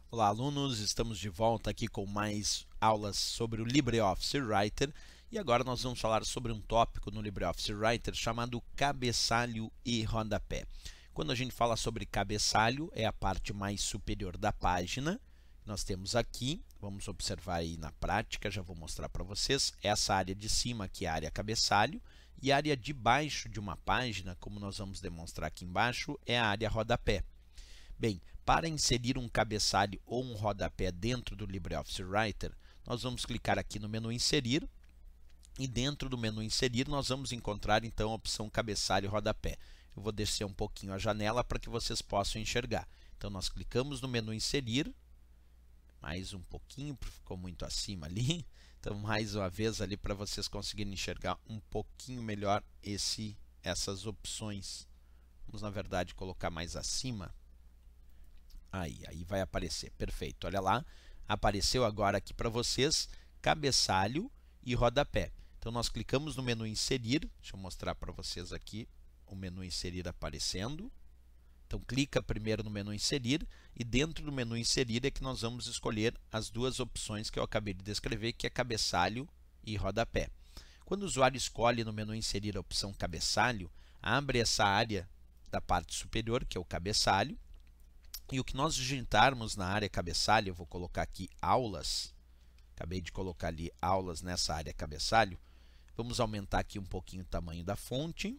Olá, alunos! Estamos de volta aqui com mais aulas sobre o LibreOffice Writer e agora nós vamos falar sobre um tópico no LibreOffice Writer chamado cabeçalho e rodapé. Quando a gente fala sobre cabeçalho, é a parte mais superior da página. Nós temos aqui, vamos observar aí na prática, já vou mostrar para vocês, essa área de cima que é a área cabeçalho e a área de baixo de uma página, como nós vamos demonstrar aqui embaixo, é a área rodapé. Bem, para inserir um cabeçalho ou um rodapé dentro do LibreOffice Writer, nós vamos clicar aqui no menu Inserir e dentro do menu Inserir nós vamos encontrar então a opção Cabeçalho e Rodapé. Eu vou descer um pouquinho a janela para que vocês possam enxergar. Então nós clicamos no menu Inserir, mais um pouquinho, porque ficou muito acima ali. Então mais uma vez ali para vocês conseguirem enxergar um pouquinho melhor essas opções. Vamos na verdade colocar mais acima. Aí vai aparecer, perfeito, olha lá, apareceu agora aqui para vocês cabeçalho e rodapé. Então nós clicamos no menu inserir, deixa eu mostrar para vocês aqui o menu inserir aparecendo. Então clica primeiro no menu inserir e dentro do menu inserir é que nós vamos escolher as duas opções que eu acabei de descrever, que é cabeçalho e rodapé. Quando o usuário escolhe no menu inserir a opção cabeçalho, abre essa área da parte superior, que é o cabeçalho. E o que nós digitarmos na área cabeçalho, eu vou colocar aqui aulas, acabei de colocar ali aulas nessa área cabeçalho, vamos aumentar aqui um pouquinho o tamanho da fonte.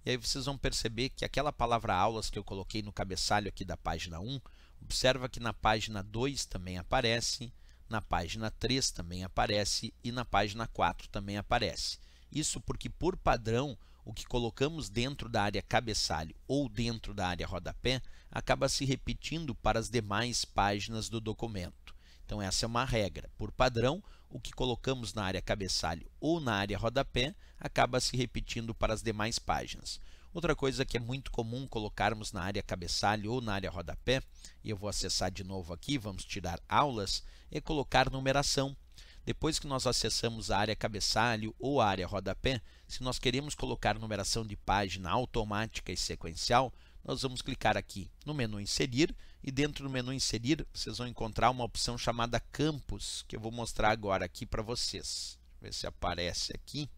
E aí vocês vão perceber que aquela palavra aulas que eu coloquei no cabeçalho aqui da página 1, observa que na página 2 também aparece, na página 3 também aparece e na página 4 também aparece. Isso porque, por padrão, o que colocamos dentro da área cabeçalho ou dentro da área rodapé acaba se repetindo para as demais páginas do documento. Então essa é uma regra. Por padrão, o que colocamos na área cabeçalho ou na área rodapé acaba se repetindo para as demais páginas. Outra coisa que é muito comum colocarmos na área cabeçalho ou na área rodapé, e eu vou acessar de novo aqui, vamos tirar aulas, é colocar numeração. Depois que nós acessamos a área cabeçalho ou a área rodapé, se nós queremos colocar numeração de página automática e sequencial, nós vamos clicar aqui no menu Inserir e dentro do menu Inserir vocês vão encontrar uma opção chamada Campos, que eu vou mostrar agora aqui para vocês. Deixa eu ver se aparece aqui,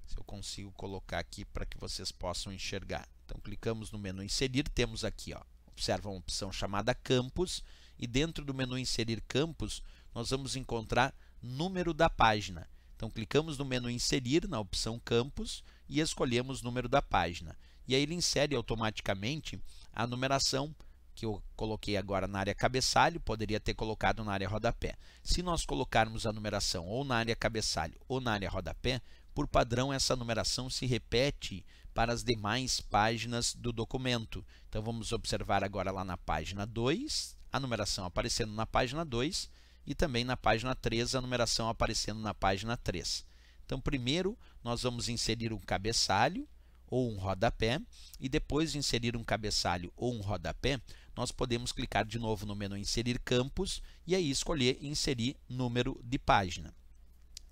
se eu consigo colocar aqui para que vocês possam enxergar. Então clicamos no menu Inserir, temos aqui, ó, observa uma opção chamada Campos e dentro do menu Inserir Campos nós vamos encontrar número da página. Então clicamos no menu Inserir, na opção Campos e escolhemos número da página. E aí ele insere automaticamente a numeração que eu coloquei agora na área cabeçalho, poderia ter colocado na área rodapé. Se nós colocarmos a numeração ou na área cabeçalho ou na área rodapé, por padrão essa numeração se repete para as demais páginas do documento. Então vamos observar agora lá na página 2, a numeração aparecendo na página 2, e também na página 3 a numeração aparecendo na página 3. Então primeiro nós vamos inserir um cabeçalho ou um rodapé e depois de inserir um cabeçalho ou um rodapé, nós podemos clicar de novo no menu Inserir Campos e aí escolher Inserir número de página.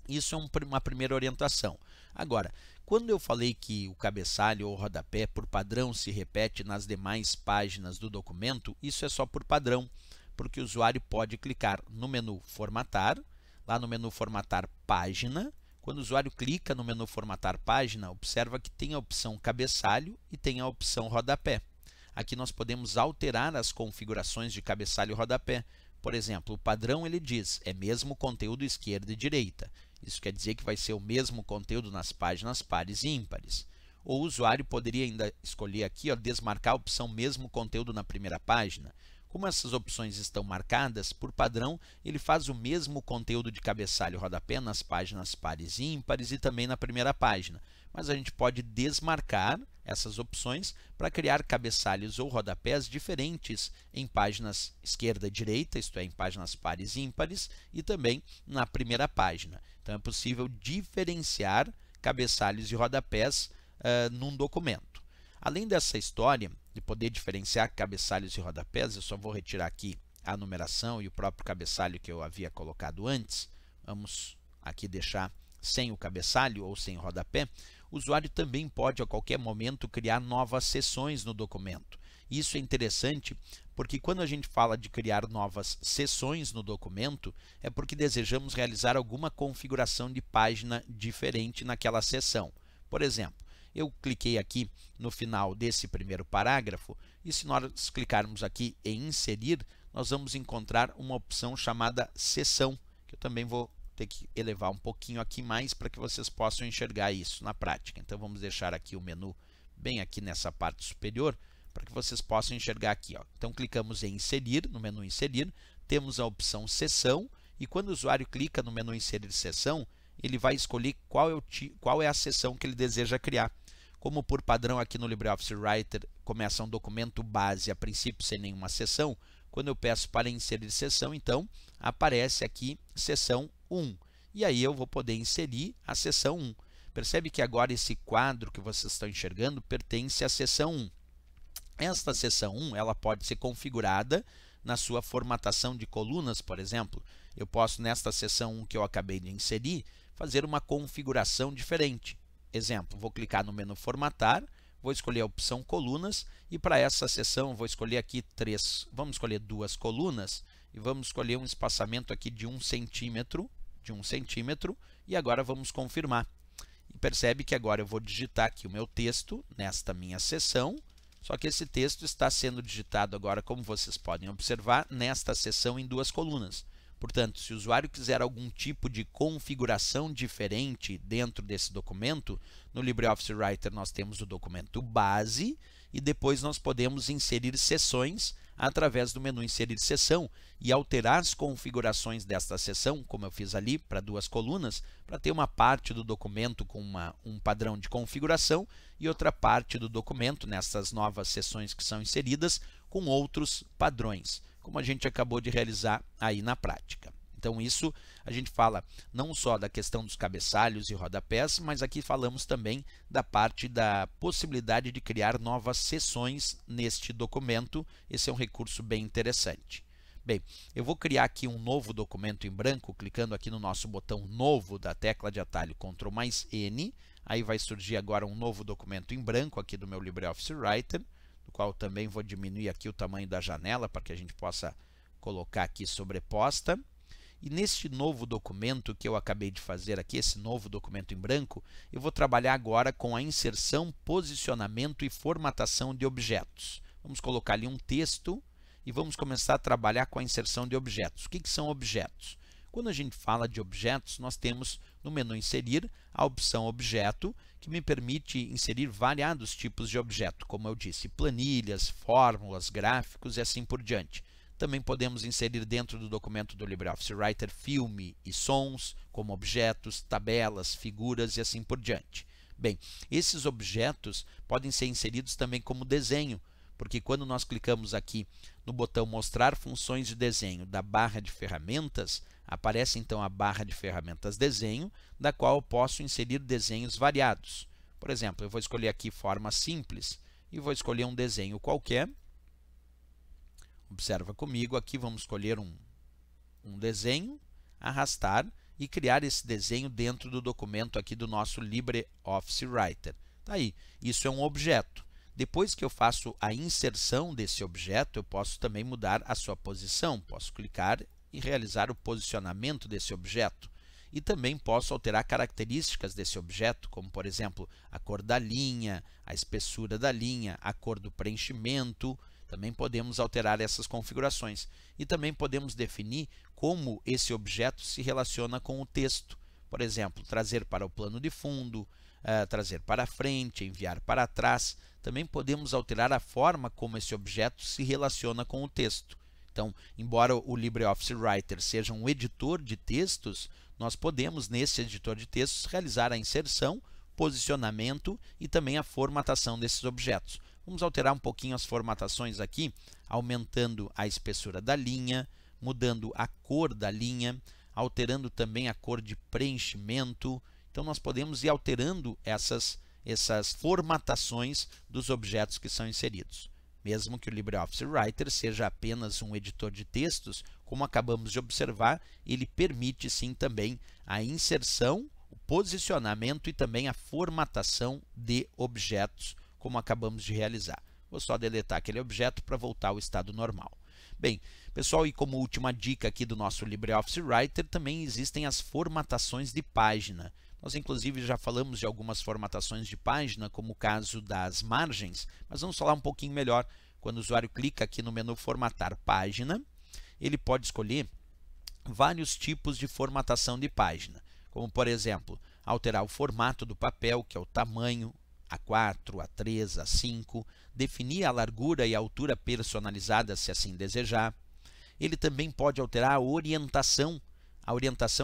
Isso é uma primeira orientação. Agora, quando eu falei que o cabeçalho ou rodapé por padrão se repete nas demais páginas do documento, isso é só por padrão, porque o usuário pode clicar no menu Formatar, lá no menu Formatar Página. Quando o usuário clica no menu Formatar Página, observa que tem a opção Cabeçalho e tem a opção Rodapé. Aqui nós podemos alterar as configurações de cabeçalho e rodapé. Por exemplo, o padrão ele diz, é mesmo conteúdo esquerda e direita. Isso quer dizer que vai ser o mesmo conteúdo nas páginas pares e ímpares. Ou o usuário poderia ainda escolher aqui, ó, desmarcar a opção mesmo conteúdo na primeira página. Como essas opções estão marcadas, por padrão, ele faz o mesmo conteúdo de cabeçalho e rodapé nas páginas pares e ímpares e também na primeira página. Mas a gente pode desmarcar essas opções para criar cabeçalhos ou rodapés diferentes em páginas esquerda e direita, isto é, em páginas pares e ímpares, e também na primeira página. Então é possível diferenciar cabeçalhos e rodapés num documento. Além dessa história de poder diferenciar cabeçalhos e rodapés, eu só vou retirar aqui a numeração e o próprio cabeçalho que eu havia colocado antes. Vamos aqui deixar sem o cabeçalho ou sem o rodapé. O usuário também pode a qualquer momento criar novas seções no documento. Isso é interessante porque quando a gente fala de criar novas seções no documento, é porque desejamos realizar alguma configuração de página diferente naquela seção. Por exemplo, eu cliquei aqui no final desse primeiro parágrafo e se nós clicarmos aqui em inserir, nós vamos encontrar uma opção chamada seção, que eu também vou ter que elevar um pouquinho aqui mais para que vocês possam enxergar isso na prática. Então vamos deixar aqui o menu bem aqui nessa parte superior para que vocês possam enxergar aqui, ó. Então clicamos em inserir, no menu inserir, temos a opção seção e quando o usuário clica no menu inserir seção, ele vai escolher qual é a seção que ele deseja criar. Como por padrão aqui no LibreOffice Writer começa um documento base a princípio sem nenhuma seção, quando eu peço para inserir seção, então aparece aqui seção 1. E aí eu vou poder inserir a seção 1. Percebe que agora esse quadro que vocês estão enxergando pertence à seção 1. Esta seção 1 ela pode ser configurada na sua formatação de colunas, por exemplo. Eu posso, nesta seção 1 que eu acabei de inserir, fazer uma configuração diferente. Exemplo, vou clicar no menu formatar, vou escolher a opção colunas e para essa seção vou escolher aqui vamos escolher 2 colunas e vamos escolher um espaçamento aqui de 1 centímetro, e agora vamos confirmar. E percebe que agora eu vou digitar aqui o meu texto nesta minha seção, só que esse texto está sendo digitado agora, como vocês podem observar, nesta seção em 2 colunas. Portanto, se o usuário quiser algum tipo de configuração diferente dentro desse documento, no LibreOffice Writer nós temos o documento base e depois nós podemos inserir seções através do menu inserir seção e alterar as configurações desta seção, como eu fiz ali para 2 colunas, para ter uma parte do documento com um padrão de configuração e outra parte do documento, nessas novas seções que são inseridas, com outros padrões, como a gente acabou de realizar aí na prática. Então isso a gente fala não só da questão dos cabeçalhos e rodapés, mas aqui falamos também da parte da possibilidade de criar novas seções neste documento. Esse é um recurso bem interessante. Bem, eu vou criar aqui um novo documento em branco, clicando aqui no nosso botão novo da tecla de atalho Ctrl+N. Aí vai surgir agora um novo documento em branco aqui do meu LibreOffice Writer, do qual também vou diminuir aqui o tamanho da janela para que a gente possa colocar aqui sobreposta. E neste novo documento que eu acabei de fazer aqui, esse novo documento em branco, eu vou trabalhar agora com a inserção, posicionamento e formatação de objetos. Vamos colocar ali um texto e vamos começar a trabalhar com a inserção de objetos. O que são objetos? Quando a gente fala de objetos, nós temos no menu inserir a opção objeto, que me permite inserir variados tipos de objeto, como eu disse, planilhas, fórmulas, gráficos e assim por diante. Também podemos inserir dentro do documento do LibreOffice Writer filme e sons, como objetos, tabelas, figuras e assim por diante. Bem, esses objetos podem ser inseridos também como desenho, porque quando nós clicamos aqui no botão mostrar funções de desenho da barra de ferramentas, aparece então a barra de ferramentas desenho, da qual eu posso inserir desenhos variados. Por exemplo, eu vou escolher aqui forma simples e vou escolher um desenho qualquer. Observa comigo, aqui vamos escolher um desenho, arrastar e criar esse desenho dentro do documento aqui do nosso LibreOffice Writer. Tá aí, isso é um objeto. Depois que eu faço a inserção desse objeto, eu posso também mudar a sua posição. Posso clicar e realizar o posicionamento desse objeto. E também posso alterar características desse objeto, como por exemplo, a cor da linha, a espessura da linha, a cor do preenchimento. Também podemos alterar essas configurações e também podemos definir como esse objeto se relaciona com o texto. Por exemplo, trazer para o plano de fundo, trazer para frente, enviar para trás. Também podemos alterar a forma como esse objeto se relaciona com o texto. Então, embora o LibreOffice Writer seja um editor de textos, nós podemos, nesse editor de textos, realizar a inserção, posicionamento e também a formatação desses objetos. Vamos alterar um pouquinho as formatações aqui, aumentando a espessura da linha, mudando a cor da linha, alterando também a cor de preenchimento. Então, nós podemos ir alterando essas formatações dos objetos que são inseridos. Mesmo que o LibreOffice Writer seja apenas um editor de textos, como acabamos de observar, ele permite sim também a inserção, o posicionamento e também a formatação de objetos, como acabamos de realizar. vou só deletar aquele objeto para voltar ao estado normal. Bem, pessoal, e como última dica aqui do nosso LibreOffice Writer, também existem as formatações de página. Nós, inclusive, já falamos de algumas formatações de página, como o caso das margens, mas vamos falar um pouquinho melhor. Quando o usuário clica aqui no menu Formatar Página, ele pode escolher vários tipos de formatação de página, como, por exemplo, alterar o formato do papel, que é o tamanho, A4, A3, A5, definir a largura e a altura personalizada, se assim desejar. Ele também pode alterar a orientação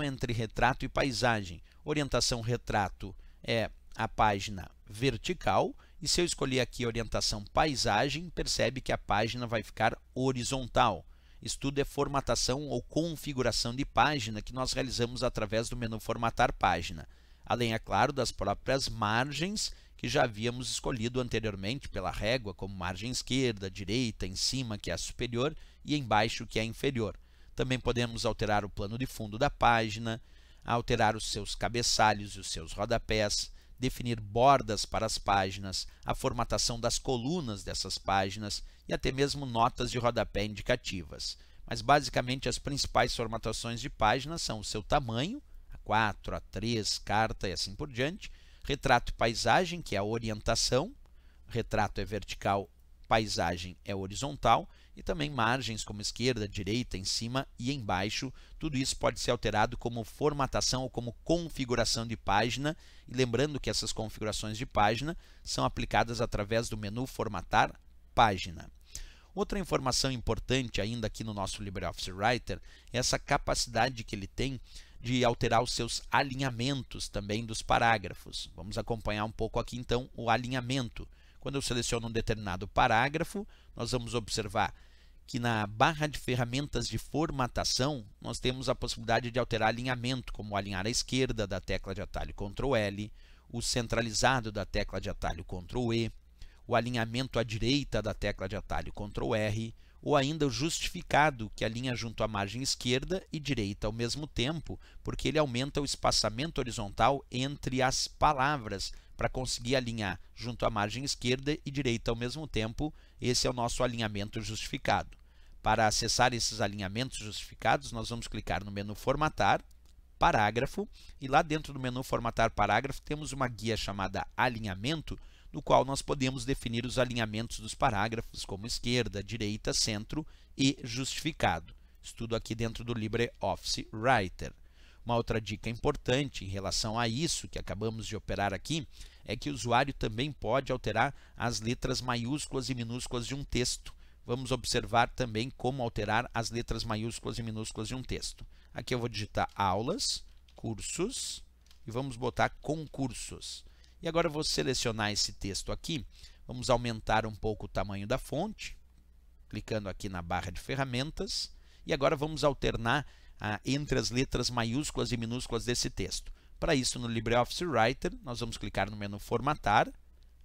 entre retrato e paisagem. Orientação retrato é a página vertical, e se eu escolher aqui orientação paisagem, percebe que a página vai ficar horizontal. Isso tudo é formatação ou configuração de página que nós realizamos através do menu Formatar Página. Além, é claro, das próprias margens que já havíamos escolhido anteriormente pela régua, como margem esquerda, direita, em cima, que é a superior, e embaixo, que é a inferior. Também podemos alterar o plano de fundo da página, alterar os seus cabeçalhos e os seus rodapés, definir bordas para as páginas, a formatação das colunas dessas páginas e até mesmo notas de rodapé indicativas. Mas basicamente as principais formatações de página são o seu tamanho, A4, A3, carta e assim por diante, retrato e paisagem, que é a orientação, retrato é vertical, paisagem é horizontal, e também margens como esquerda, direita, em cima e embaixo. Tudo isso pode ser alterado como formatação ou como configuração de página. E lembrando que essas configurações de página são aplicadas através do menu Formatar Página. Outra informação importante ainda aqui no nosso LibreOffice Writer é essa capacidade que ele tem de alterar os seus alinhamentos também dos parágrafos. Vamos acompanhar um pouco aqui então o alinhamento. Quando eu seleciono um determinado parágrafo, nós vamos observar que na barra de ferramentas de formatação, nós temos a possibilidade de alterar alinhamento, como o alinhar à esquerda da tecla de atalho Ctrl L, o centralizado da tecla de atalho Ctrl E, o alinhamento à direita da tecla de atalho Ctrl R, ou ainda o justificado, que alinha junto à margem esquerda e direita ao mesmo tempo, porque ele aumenta o espaçamento horizontal entre as palavras, para conseguir alinhar junto à margem esquerda e direita ao mesmo tempo. Esse é o nosso alinhamento justificado. Para acessar esses alinhamentos justificados, nós vamos clicar no menu Formatar, Parágrafo, e lá dentro do menu Formatar Parágrafo temos uma guia chamada Alinhamento, no qual nós podemos definir os alinhamentos dos parágrafos, como esquerda, direita, centro e justificado. Isso tudo aqui dentro do LibreOffice Writer. Uma outra dica importante em relação a isso que acabamos de operar aqui é que o usuário também pode alterar as letras maiúsculas e minúsculas de um texto. Vamos observar também como alterar as letras maiúsculas e minúsculas de um texto. Aqui eu vou digitar aulas, cursos e vamos botar concursos. E agora eu vou selecionar esse texto aqui. Vamos aumentar um pouco o tamanho da fonte, clicando aqui na barra de ferramentas. E agora vamos alternar entre as letras maiúsculas e minúsculas desse texto. Para isso, no LibreOffice Writer, nós vamos clicar no menu Formatar,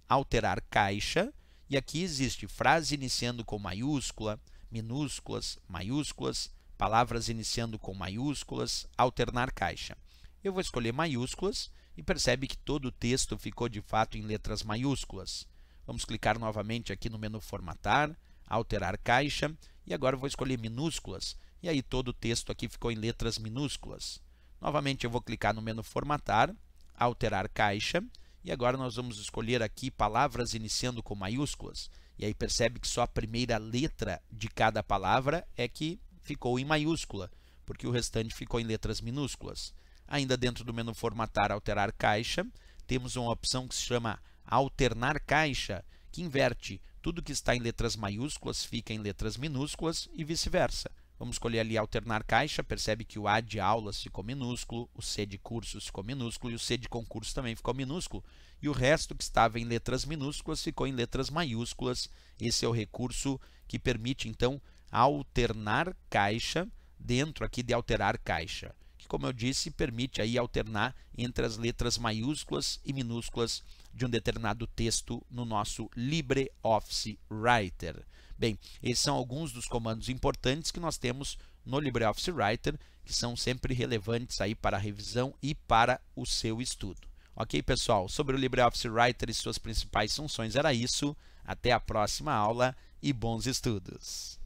Alterar Caixa, e aqui existe frase iniciando com maiúscula, minúsculas, maiúsculas, palavras iniciando com maiúsculas, alternar caixa. Eu vou escolher maiúsculas e percebe que todo o texto ficou de fato em letras maiúsculas. Vamos clicar novamente aqui no menu Formatar, Alterar Caixa, e agora eu vou escolher minúsculas, e aí todo o texto aqui ficou em letras minúsculas. Novamente eu vou clicar no menu Formatar, Alterar Caixa, e agora nós vamos escolher aqui palavras iniciando com maiúsculas. E aí percebe que só a primeira letra de cada palavra é que ficou em maiúscula, porque o restante ficou em letras minúsculas. Ainda dentro do menu Formatar, Alterar Caixa, temos uma opção que se chama Alternar Caixa, que inverte tudo que está em letras maiúsculas fica em letras minúsculas e vice-versa. Vamos escolher ali Alternar Caixa, percebe que o A de aulas ficou minúsculo, o C de cursos ficou minúsculo e o C de concurso também ficou minúsculo. E o resto que estava em letras minúsculas ficou em letras maiúsculas. Esse é o recurso que permite, então, alternar caixa dentro aqui de Alterar Caixa, que, como eu disse, permite aí alternar entre as letras maiúsculas e minúsculas de um determinado texto no nosso LibreOffice Writer. Bem, esses são alguns dos comandos importantes que nós temos no LibreOffice Writer, que são sempre relevantes aí para a revisão e para o seu estudo. Ok, pessoal? Sobre o LibreOffice Writer e suas principais funções era isso. Até a próxima aula e bons estudos!